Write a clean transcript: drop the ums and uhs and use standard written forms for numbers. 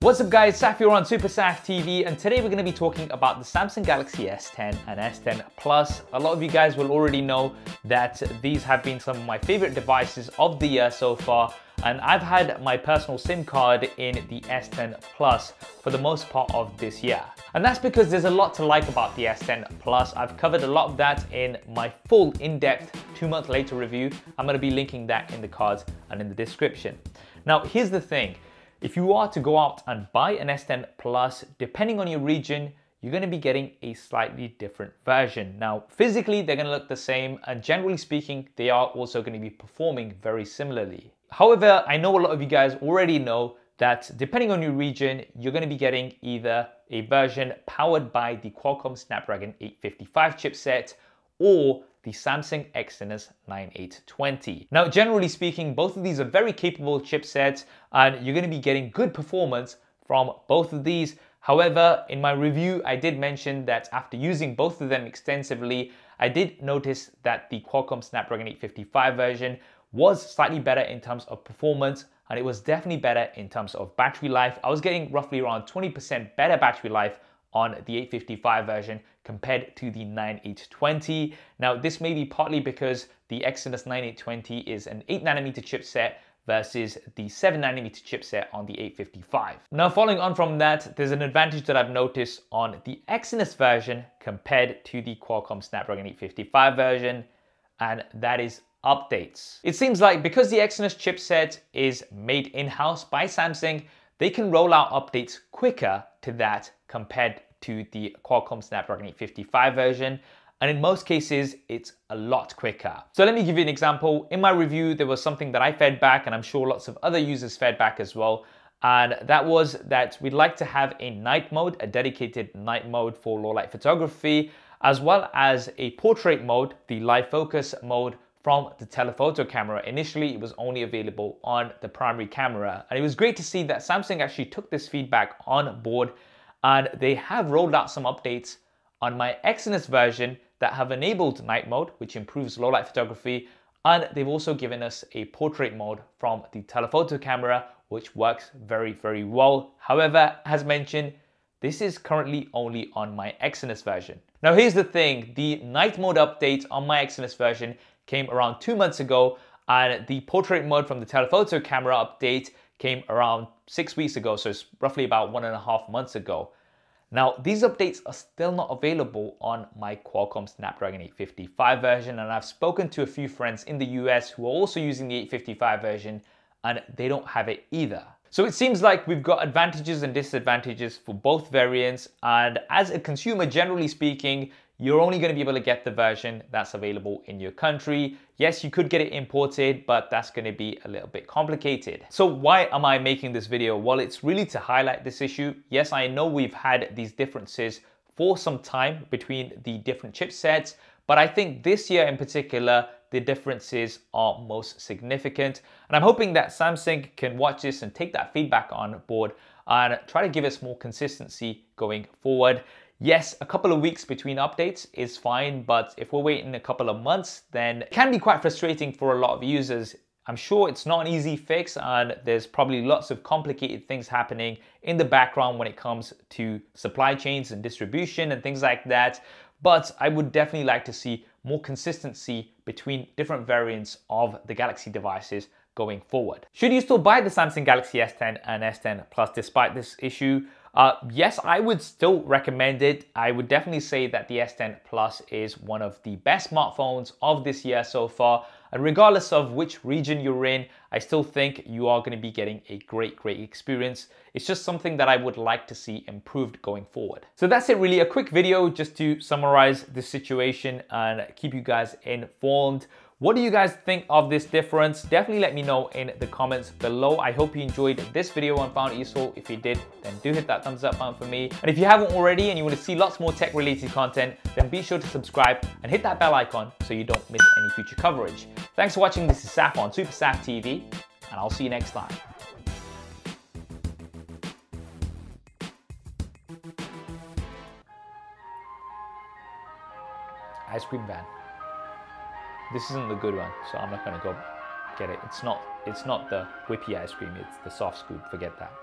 What's up guys, Saf here on SuperSaf TV, and today we're going to be talking about the Samsung Galaxy S10 and S10 Plus. A lot of you guys will already know that these have been some of my favorite devices of the year so far, and I've had my personal SIM card in the S10 Plus for the most part of this year. And that's because there's a lot to like about the S10 Plus. I've covered a lot of that in my full in-depth 2 month later review. I'm going to be linking that in the cards and in the description. Now here's the thing. If you are to go out and buy an S10 Plus, depending on your region, you're going to be getting a slightly different version. Now, physically, they're going to look the same, and generally speaking, they are also going to be performing very similarly. However, I know a lot of you guys already know that depending on your region, you're going to be getting either a version powered by the Qualcomm Snapdragon 855 chipset or the Samsung Exynos 9820. Now, generally speaking, both of these are very capable chipsets and you're going to be getting good performance from both of these. However, in my review, I did mention that after using both of them extensively, I did notice that the Qualcomm Snapdragon 855 version was slightly better in terms of performance, and it was definitely better in terms of battery life. I was getting roughly around 20% better battery life on the 855 version compared to the 9820. Now, this may be partly because the Exynos 9820 is an 8nm chipset versus the 7nm chipset on the 855. Now, following on from that, there's an advantage that I've noticed on the Exynos version compared to the Qualcomm Snapdragon 855 version, and that is updates. It seems like because the Exynos chipset is made in-house by Samsung, they can roll out updates quicker to that compared to the Qualcomm Snapdragon 855 version. And in most cases, it's a lot quicker. So let me give you an example. In my review, there was something that I fed back, and I'm sure lots of other users fed back as well. And that was that we'd like to have a night mode, a dedicated night mode for low light photography, as well as a portrait mode, the live focus mode, from the telephoto camera. Initially, it was only available on the primary camera. And it was great to see that Samsung actually took this feedback on board, and they have rolled out some updates on my Exynos version that have enabled night mode, which improves low light photography. And they've also given us a portrait mode from the telephoto camera, which works very, very well. However, as mentioned, this is currently only on my Exynos version. Now, here's the thing. The night mode update on my Exynos version came around 2 months ago, and the portrait mode from the telephoto camera update came around 6 weeks ago, so it's roughly about 1.5 months ago. Now, these updates are still not available on my Qualcomm Snapdragon 855 version, and I've spoken to a few friends in the US who are also using the 855 version, and they don't have it either. So it seems like we've got advantages and disadvantages for both variants, and as a consumer, generally speaking, you're only going to be able to get the version that's available in your country. Yes, you could get it imported, but that's going to be a little bit complicated. So why am I making this video? Well, it's really to highlight this issue. Yes, I know we've had these differences for some time between the different chipsets, but I think this year in particular, the differences are most significant. And I'm hoping that Samsung can watch this and take that feedback on board and try to give us more consistency going forward. Yes, a couple of weeks between updates is fine, but if we're waiting a couple of months, then it can be quite frustrating for a lot of users. I'm sure it's not an easy fix, and there's probably lots of complicated things happening in the background when it comes to supply chains and distribution and things like that. But I would definitely like to see more consistency between different variants of the Galaxy devices going forward. Should you still buy the Samsung Galaxy S10 and S10 Plus despite this issue? Yes, I would still recommend it. I would definitely say that the S10 Plus is one of the best smartphones of this year so far. And regardless of which region you're in, I still think you are going to be getting a great experience. It's just something that I would like to see improved going forward. So that's it really, a quick video just to summarize the situation and keep you guys informed. What do you guys think of this difference? Definitely let me know in the comments below. I hope you enjoyed this video and found it useful. If you did, then do hit that thumbs up button for me. And if you haven't already and you want to see lots more tech related content, then be sure to subscribe and hit that bell icon so you don't miss any future coverage. Thanks for watching. This is Saf on SuperSaf TV, and I'll see you next time. Ice cream van. This isn't the good one, so I'm not gonna go get it. It's not the whippy ice cream, it's the soft scoop, forget that.